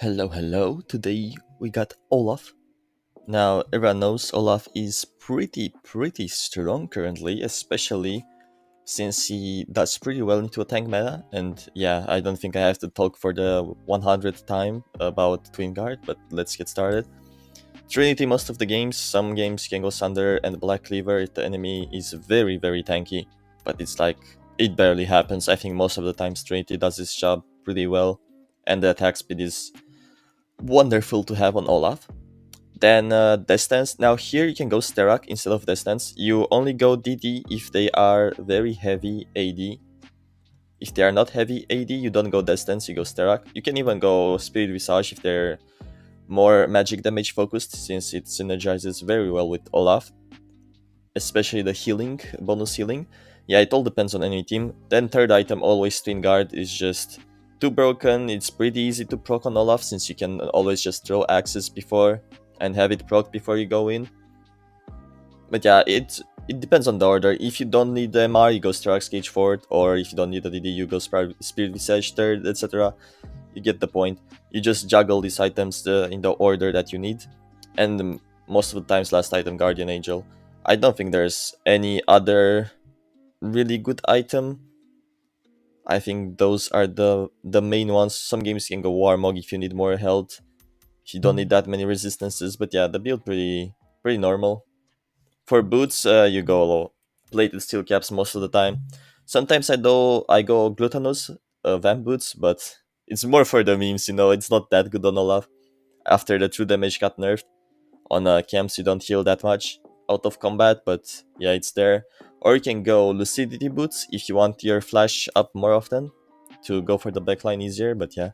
Hello, hello. Today we got Olaf. Now, everyone knows Olaf is pretty strong currently, especially since he does pretty well into a tank meta. And yeah, I don't think I have to talk for the 100th time about Twinguard, but let's get started. Trinity most of the games, some games can go Sunder and Black Cleaver if the enemy is very tanky, but it's like, it barely happens. I think most of the times Trinity does his job pretty well, and the attack speed is wonderful to have on Olaf. Then Distance. Now here you can go Sterak instead of Distance. You only go DD if they are very heavy AD. If they are not heavy AD, you don't go Distance, you go Sterak. You can even go Spirit Visage if they're more magic damage focused, since it synergizes very well with Olaf. Especially the healing, bonus healing. Yeah, it all depends on any team. Then third item, always Twinguard, is just too broken. It's pretty easy to proc on Olaf since you can always just throw axes before and have it proc before you go in. But yeah, it depends on the order. If you don't need the MR, you go Strax Cage fourth, or if you don't need the DD, you go Spirit Visage third, etc. You get the point. You just juggle these items in the order that you need. And most of the times, last item, Guardian Angel. I don't think there's any other really good item. I think those are the main ones. Some games can go Warmog if you need more health. If you don't need that many resistances, but yeah, the build pretty normal. For boots, you go plated steel caps most of the time. Sometimes I go glutinous vamp boots, but it's more for the memes, you know. It's not that good on Olaf. After the true damage got nerfed, on camps you don't heal that much out of combat, but yeah, it's there. Or you can go lucidity boots if you want your flash up more often to go for the backline easier. But yeah,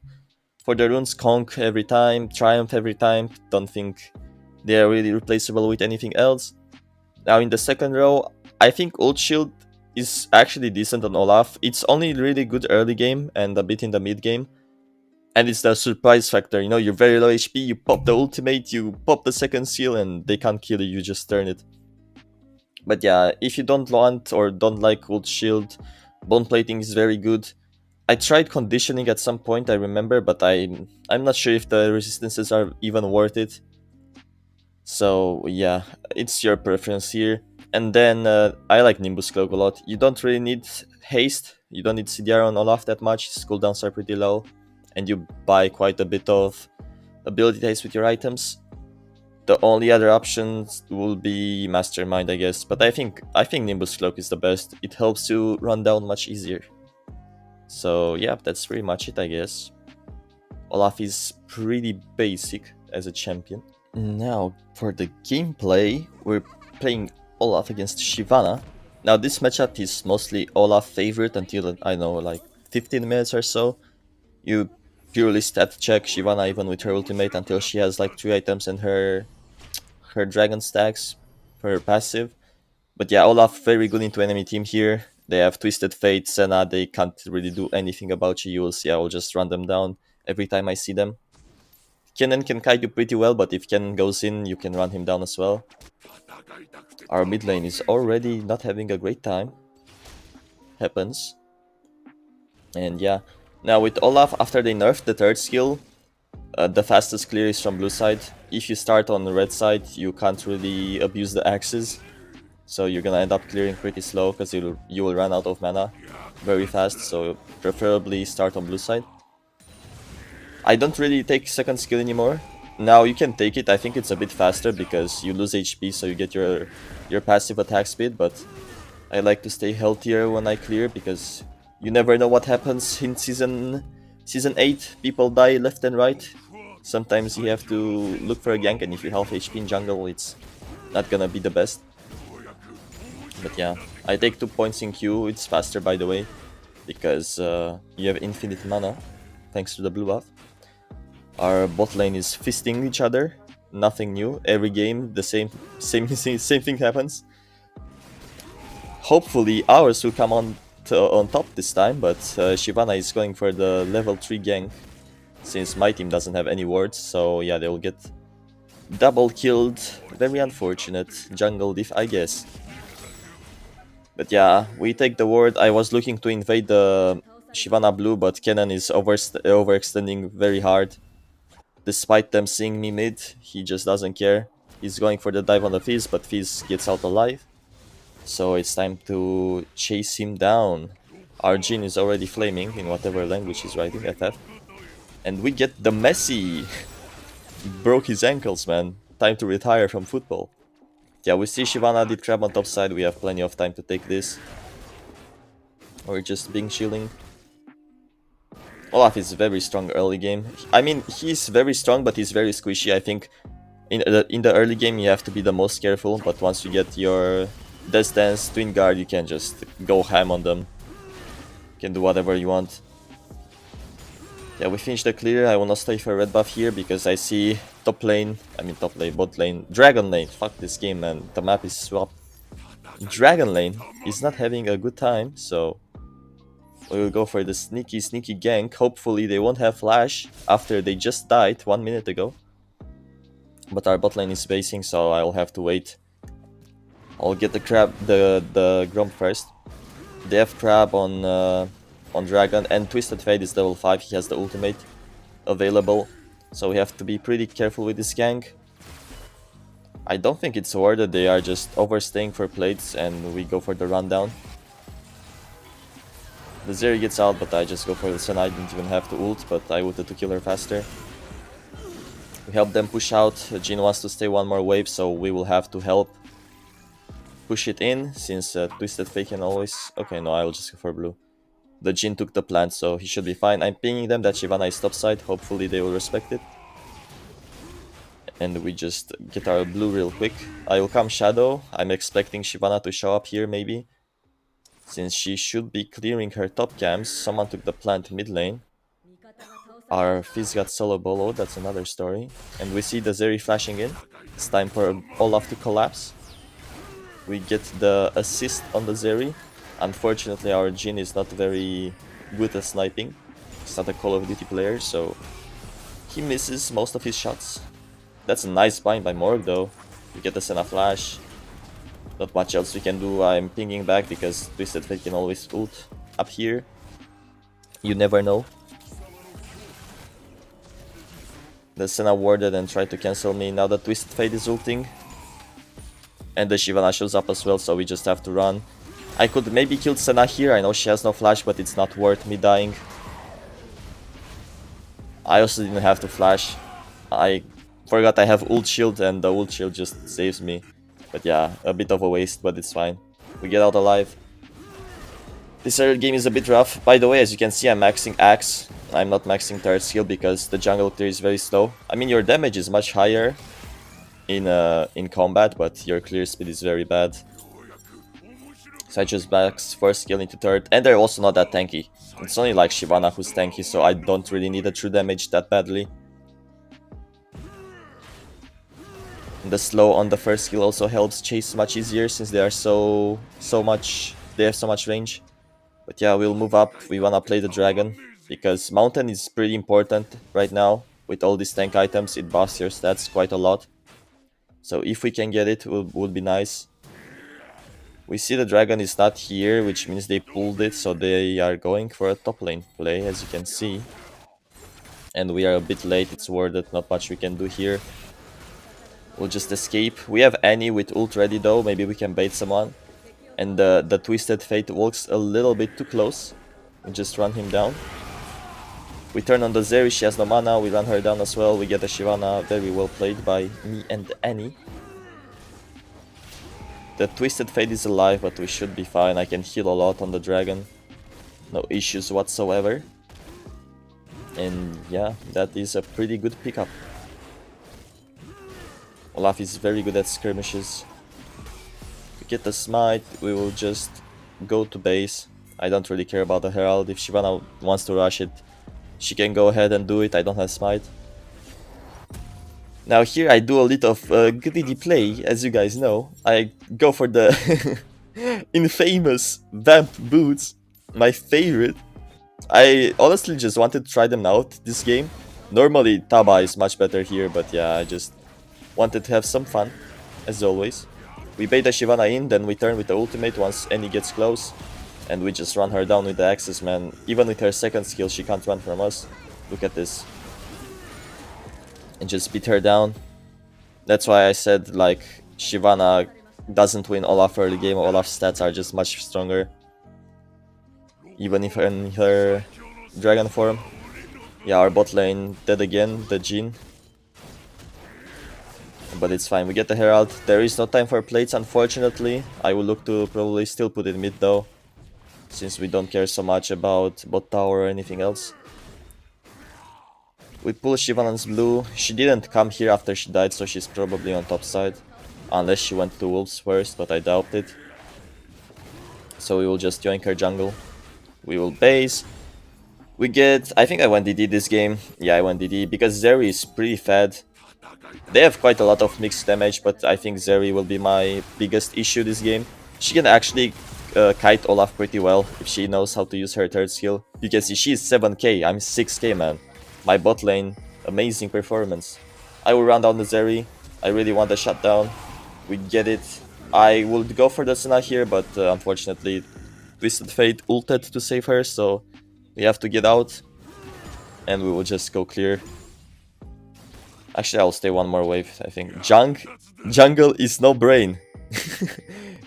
for the runes, conk every time, triumph every time. Don't think they are really replaceable with anything else. Now in the second row, I think ult shield is actually decent on Olaf. It's only really good early game and a bit in the mid game. And it's the surprise factor, you know, you're very low HP, you pop the ultimate, you pop the second seal, and they can't kill you, you just turn it. But yeah, if you don't want or don't like ult shield, bone plating is very good. I tried conditioning at some point, I remember, but I'm not sure if the resistances are even worth it. So yeah, it's your preference here. And then I like Nimbus Cloak a lot. You don't really need haste, you don't need CDR on Olaf that much, his cooldowns are pretty low. And you buy quite a bit of ability haste with your items. The only other options will be Mastermind, I guess. But I think Nimbus Cloak is the best. It helps you run down much easier. So yeah, that's pretty much it, I guess. Olaf is pretty basic as a champion. Now, for the gameplay, we're playing Olaf against Shyvana. Now, this matchup is mostly Olaf favorite until, I know, like 15 minutes or so. You purely stat check Shyvana even with her ultimate until she has like 3 items in her dragon stacks for her passive. But yeah, Olaf very good into enemy team here. They have Twisted Fate, Senna, they can't really do anything about you. You will see I will just run them down every time I see them. Kennen can kite you pretty well, but if Kennen goes in, you can run him down as well. Our mid lane is already not having a great time. Happens. And yeah, now with Olaf, after they nerfed the third skill, the fastest clear is from blue side. If you start on the red side, you can't really abuse the axes. So you're gonna end up clearing pretty slow because you will run out of mana very fast. So preferably start on blue side. I don't really take second skill anymore. Now you can take it. I think it's a bit faster because you lose HP, so you get your passive attack speed. But I like to stay healthier when I clear because you never know what happens in season 8. People die left and right. Sometimes you have to look for a gank, and if you half HP in jungle, it's not gonna be the best. But yeah, I take 2 points in Q. It's faster, by the way, because you have infinite mana thanks to the blue buff. Our bot lane is fisting each other. Nothing new. Every game, the same thing happens. Hopefully, ours will come on top this time, but Shyvana is going for the level 3 gank, since my team doesn't have any wards. So yeah, they will get double killed. Very unfortunate. Jungle diff, I guess. But yeah, we take the ward. I was looking to invade the Shyvana blue, but Kennen is overextending very hard. Despite them seeing me mid, he just doesn't care. He's going for the dive on the Fizz, but Fizz gets out alive. So it's time to chase him down. Our Jhin is already flaming in whatever language he's writing, FF. And we get the Messi. Broke his ankles, man. Time to retire from football. Yeah, we see Shyvana did crab on top side. We have plenty of time to take this. We're just being chilling. Olaf is very strong early game. I mean, he's very strong, but he's very squishy. I think in the early game you have to be the most careful, but once you get your Death Dance, Twinguard, you can just go ham on them. You can do whatever you want. Yeah, we finished the clear. I will not stay for red buff here because I see bot lane, dragon lane. Fuck this game, man. The map is swapped. Dragon lane is not having a good time, so we will go for the sneaky gank. Hopefully they won't have flash after they just died 1 minute ago. But our bot lane is basing, so I'll have to wait. I'll get the crab, the Gromp first. They have crab on Dragon, and Twisted Fate is level 5. He has the ultimate available, so we have to be pretty careful with this gank. I don't think it's worth it. They are just overstaying for plates, and we go for the rundown. The Zeri gets out, but I just go for the Senna. I didn't even have to ult, but I wanted to kill her faster. We help them push out. Jhin wants to stay one more wave, so we will have to help push it in, since Twisted Fate can always... Okay, no, I will just go for blue. The Jhin took the plant, so he should be fine. I'm pinging them that Shyvana is topside. Hopefully they will respect it. And we just get our blue real quick. I will come Shadow. I'm expecting Shyvana to show up here, maybe. Since she should be clearing her top camps. Someone took the plant mid lane. Our Fizz got solo bolo, that's another story. And we see the Zeri flashing in. It's time for Olaf to collapse. We get the assist on the Zeri. Unfortunately, our Jhin is not very good at sniping. He's not a Call of Duty player, so he misses most of his shots. That's a nice bind by Morg though. We get the Senna flash. Not much else we can do. I'm pinging back because Twisted Fate can always ult up here. You never know. The Senna warded and tried to cancel me. Now the Twisted Fate is ulting. And the Shyvana shows up as well, so we just have to run. I could maybe kill Senna here. I know she has no flash, but it's not worth me dying. I also didn't have to flash. I forgot I have ult shield, and the ult shield just saves me. But yeah, a bit of a waste, but it's fine. We get out alive. This early game is a bit rough. By the way, as you can see, I'm maxing Axe. I'm not maxing third skill because the jungle clear is very slow. I mean, your damage is much higher in combat, but your clear speed is very bad. So I just max first skill into third, and they're also not that tanky. It's only like Shyvana who's tanky, so I don't really need a true damage that badly. The slow on the first skill also helps chase much easier since they are they have so much range. But yeah, we'll move up. We wanna play the dragon because mountain is pretty important right now. With all these tank items, it buffs your stats quite a lot. So if we can get it, would be nice. We see the dragon is not here, which means they pulled it, so they are going for a top lane play, as you can see. And we are a bit late, it's worth it, not much we can do here. We'll just escape. We have Annie with ult ready though, maybe we can bait someone. And the Twisted Fate walks a little bit too close. We just run him down. We turn on the Zeri, she has no mana, we run her down as well. We get a Shyvana, very well played by me and Annie. The Twisted Fate is alive, but we should be fine. I can heal a lot on the dragon. No issues whatsoever. And yeah, that is a pretty good pickup. Olaf is very good at skirmishes. We get the smite, we will just go to base. I don't really care about the herald. If Shyvana wants to rush it, she can go ahead and do it. I don't have smite. Now here I do a little of greedy play, as you guys know. I go for the infamous vamp boots, my favorite. I honestly just wanted to try them out this game. Normally Taba is much better here, but yeah, I just wanted to have some fun, as always. We bait the Shyvana in, then we turn with the ultimate once Annie gets close. And we just run her down with the axes, man. Even with her second skill, she can't run from us. Look at this. and just beat her down. That's why I said, like, Shyvana doesn't win Olaf early game. Olaf's stats are just much stronger, even if in her dragon form. Yeah, our bot lane dead again, the Jhin. But it's fine, we get the Herald. There is no time for plates, unfortunately. I will look to probably still put it mid though, since we don't care so much about bot tower or anything else. We pull Shyvana's blue. She didn't come here after she died, so she's probably on top side. Unless she went to wolves first, but I doubt it. So we will just yoink her jungle. We will base. We get... I think I went DD this game. Yeah, I went DD because Zeri is pretty fed. They have quite a lot of mixed damage, but I think Zeri will be my biggest issue this game. She can actually kite Olaf pretty well if she knows how to use her third skill. You can see she's 7k, I'm 6k, man. My bot lane, amazing performance. I will run down the Zeri. I really want the shutdown. We get it. I would go for the Senna here, but unfortunately Twisted Fate ulted to save her, so we have to get out. And we will just go clear. Actually, I'll stay one more wave, I think. Jungle is no brain.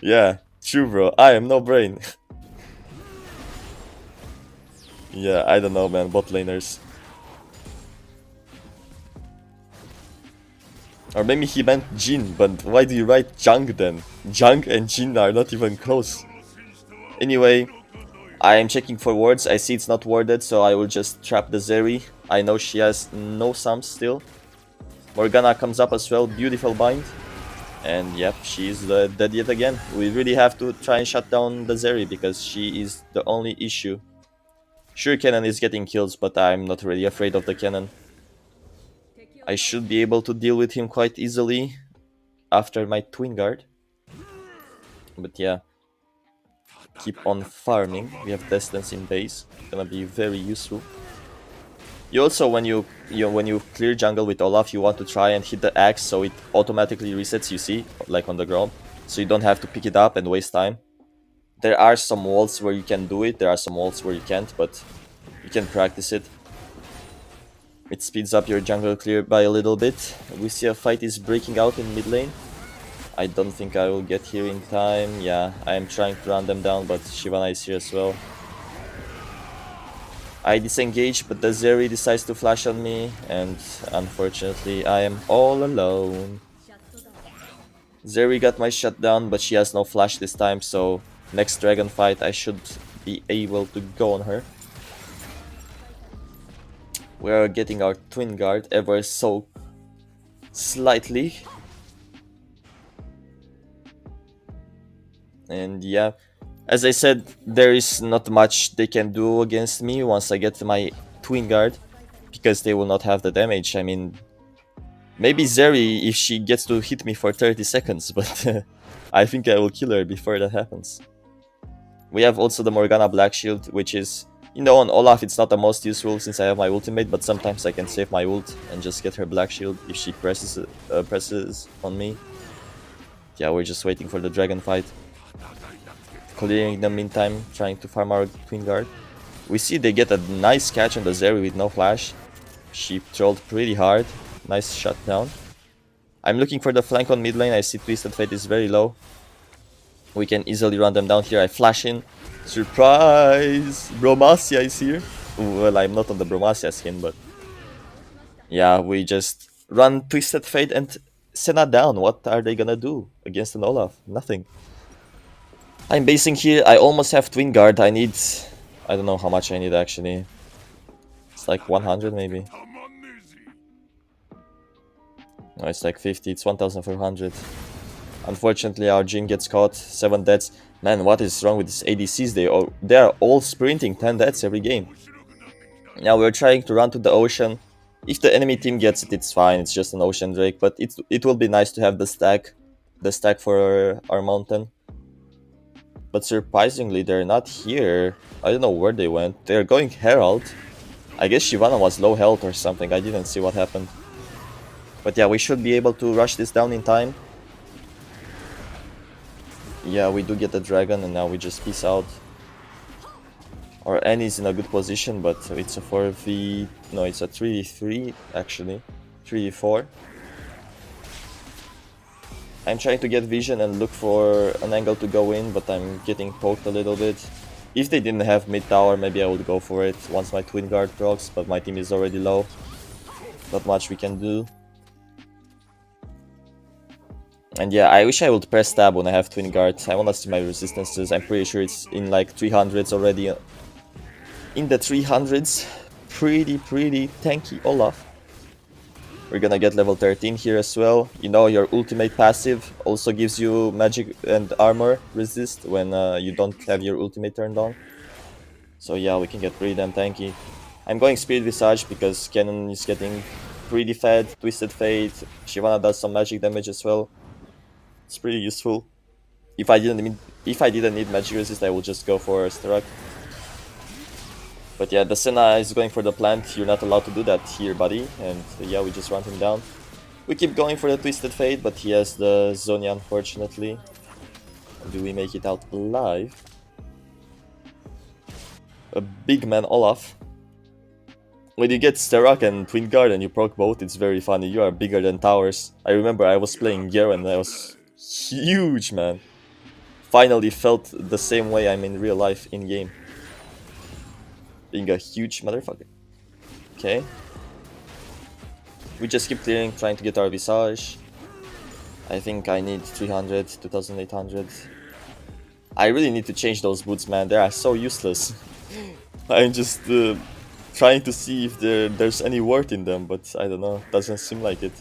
Yeah, true, bro. I am no brain. Yeah, I don't know, man. Bot laners. Or maybe he meant Jhin, but why do you write Jung then? Jung and Jhin are not even close. Anyway, I am checking for wards. I see it's not warded, so I will just trap the Zeri. I know she has no sums still. Morgana comes up as well, beautiful bind. And yep, she is dead yet again. We really have to try and shut down the Zeri because she is the only issue. Sure, Cannon is getting kills, but I'm not really afraid of the Cannon. I should be able to deal with him quite easily after my Twinguard. But yeah, keep on farming. We have Distance in base, gonna be very useful. You also, when you clear jungle with Olaf, you want to try and hit the axe so it automatically resets, you see, like on the ground. So you don't have to pick it up and waste time. There are some walls where you can do it, there are some walls where you can't, but you can practice it. It speeds up your jungle clear by a little bit. We see a fight is breaking out in mid lane. I don't think I will get here in time. Yeah, I am trying to run them down, but Shyvana is here as well. I disengage, but the Zeri decides to flash on me, and unfortunately I am all alone. Zeri got my shutdown, but she has no flash this time, so next dragon fight I should be able to go on her. We are getting our Twinguard ever so slightly. And yeah, as I said, there is not much they can do against me once I get my Twinguard, because they will not have the damage. I mean, maybe Zeri if she gets to hit me for 30 seconds, but I think I will kill her before that happens. We have also the Morgana Black Shield, which is, you know, on Olaf it's not the most useful since I have my ultimate, but sometimes I can save my ult and just get her Black Shield if she presses on me. Yeah, we're just waiting for the dragon fight. Clearing in the meantime, trying to farm our Twinguard. We see they get a nice catch on the Zeri with no flash. She trolled pretty hard. Nice shutdown. I'm looking for the flank on mid lane. I see Twisted Fate is very low. We can easily run them down here. I flash in. Surprise! Bromacia is here. Well, I'm not on the Bromacia skin, but... yeah, we just run Twisted Fate and Senna down. What are they gonna do against an Olaf? Nothing. I'm basing here. I almost have Twinguard. I need... I don't know how much I need actually. It's like 100 maybe. No, it's like 50. It's 1400. Unfortunately, our Jhin gets caught. 7 deaths. Man, what is wrong with these ADCs? They are all sprinting 10 deaths every game. Now we're trying to run to the ocean. If the enemy team gets it, it's fine. It's just an ocean drake. But it will be nice to have the stack for our mountain. But surprisingly, they're not here. I don't know where they went. They're going Herald. I guess Shyvana was low health or something. I didn't see what happened. But yeah, we should be able to rush this down in time. Yeah, we do get the dragon and now we just peace out. Our Annie's in a good position, but it's a 4v... no, it's a 3v3 actually. 3v4. I'm trying to get vision and look for an angle to go in, but I'm getting poked a little bit. If they didn't have mid tower, maybe I would go for it once my Twinguard procs, but my team is already low. Not much we can do. And yeah, I wish I would press tab when I have Twinguard. I wanna see my resistances. I'm pretty sure it's in like 300s already. In the 300s. Pretty tanky Olaf. We're gonna get level 13 here as well. You know, your ultimate passive also gives you magic and armor resist when you don't have your ultimate turned on. So yeah, we can get pretty damn tanky. I'm going Spirit Visage because Cannon is getting pretty fed. Twisted Fate, Shyvana does some magic damage as well. It's pretty useful. If I didn't need magic resist, I would just go for Sterak. But yeah, the Senna is going for the plant. You're not allowed to do that here, buddy. And yeah, we just run him down. We keep going for the Twisted Fate, but he has the Zonia, unfortunately. Do we make it out alive? A big man Olaf. When you get Sterak and Twinguard and you proc both, it's very funny. You are bigger than towers. I remember I was playing Garen and I was huge, man. Finally felt the same way I'm in real life in game. Being a huge motherfucker. Okay. We just keep clearing, trying to get our Visage. I think I need 300, 2800. I really need to change those boots, man. They are so useless. I'm just trying to see if there's any worth in them, but I don't know. Doesn't seem like it.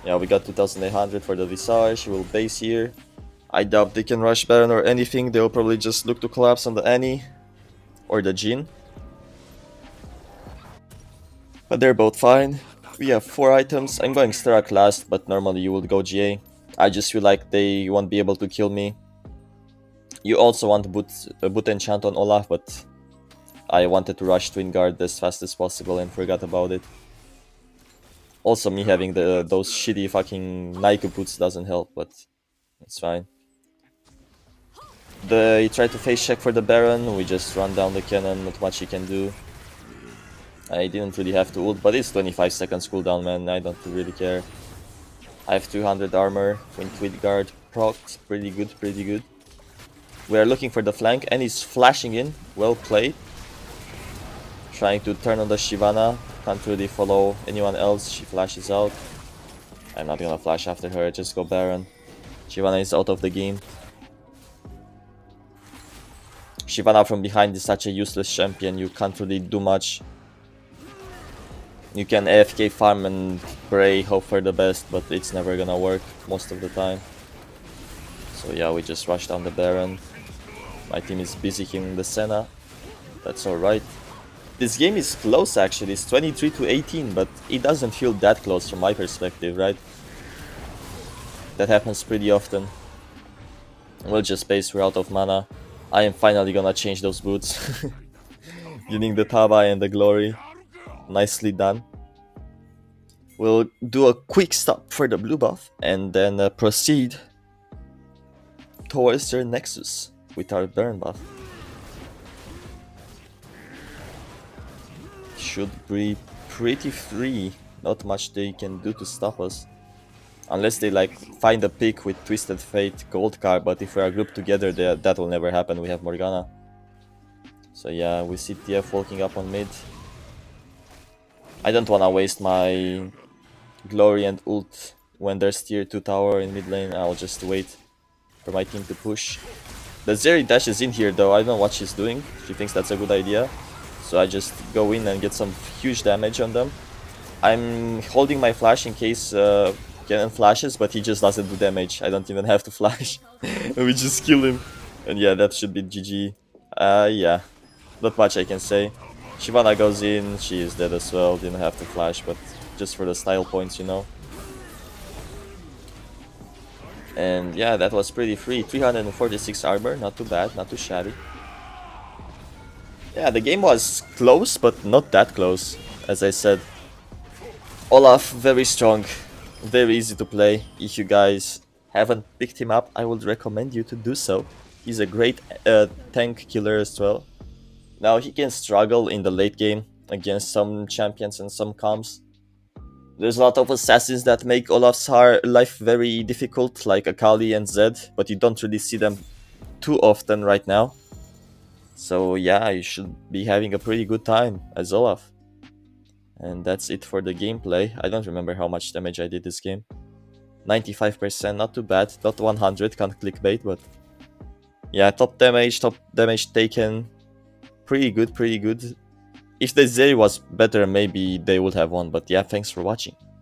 Yeah, we got 2800 for the Visage. We'll base here. I doubt they can rush Baron or anything. They'll probably just look to collapse on the Annie or the Jhin. But they're both fine. We have 4 items. I'm going Sterak last, but normally you would go GA. I just feel like they won't be able to kill me. You also want boot enchant on Olaf, but I wanted to rush Twinguard as fast as possible and forgot about it. Also, me having those shitty fucking Nike boots doesn't help, but it's fine. They try to face check for the Baron. We just run down the cannon. Not much you can do. I didn't really have to ult, but it's 25 seconds cooldown, man. I don't really care. I have 200 armor. When Twinguard procced, pretty good. We are looking for the flank, and he's flashing in. Well played. Trying to turn on the Shyvana. Can't really follow anyone else. She flashes out. I'm not gonna flash after her. Just go Baron. Shyvana is out of the game. Shyvana from behind is such a useless champion. You can't really do much. You can AFK farm and pray, hope for the best, but it's never gonna work most of the time. So yeah, we just rush down the Baron. My team is busy killing the Senna. That's alright. This game is close actually, it's 23 to 18, but it doesn't feel that close from my perspective, right? That happens pretty often. We'll just base, we're out of mana. I am finally gonna change those boots. Getting the Taba and the Glory. Nicely done. We'll do a quick stop for the blue buff and then proceed towards their Nexus with our Baron buff. Should be pretty free. Not much they can do to stop us. Unless they like find a pick with Twisted Fate gold card, but if we are grouped together that will never happen. We have Morgana. So yeah, we see TF walking up on mid. I don't wanna waste my Glory and ult when there's tier 2 tower in mid lane. I'll just wait for my team to push. The Zeri dashes in here though, I don't know what she's doing. She thinks that's a good idea. So I just go in and get some huge damage on them. I'm holding my flash in case Cannon flashes, but he just doesn't do damage. I don't even have to flash. We just kill him. And yeah, that should be GG. Yeah, not much I can say. Shyvana goes in, she is dead as well. Didn't have to flash, but just for the style points, you know. And yeah, that was pretty free. 346 armor, not too bad, not too shabby. Yeah, the game was close, but not that close, as I said. Olaf, very strong, very easy to play. If you guys haven't picked him up, I would recommend you to do so. He's a great tank killer as well. Now he can struggle in the late game against some champions and some comps. There's a lot of assassins that make Olaf's life very difficult, like Akali and Zed, but you don't really see them too often right now. So yeah, you should be having a pretty good time as Olaf. And that's it for the gameplay. I don't remember how much damage I did this game. 95%, not too bad. Not 100, can't clickbait, but yeah, top damage taken. Pretty good, pretty good. If the Zeri was better, maybe they would have won, but yeah, thanks for watching.